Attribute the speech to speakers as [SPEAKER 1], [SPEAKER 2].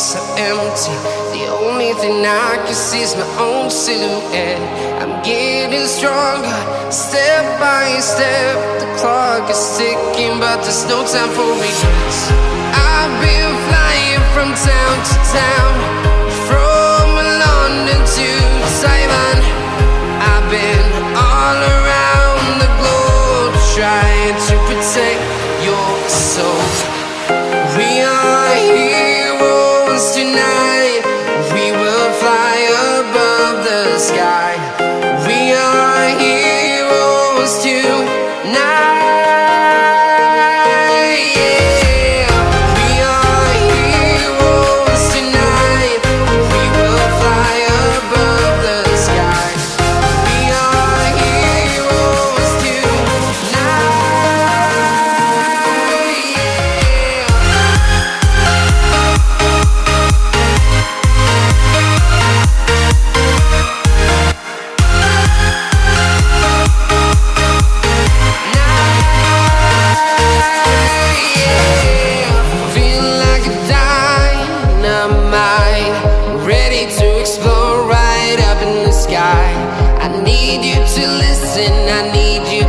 [SPEAKER 1] so empty. The only thing I can see is my own silhouette. I'm getting stronger, step by step. The clock is ticking, but there's no time for regrets. I've been flying from town to town, from London to Taiwan. I've been all around the globe, trying to protect your soul. We are heroes tonight. We will fly above the sky. We are heroes tonight. Yeah. We are heroes tonight. We will fly above the sky. We are heroes tonight. Feel like a dynamite, ready to explode right up in the sky. I need you to listen, I need you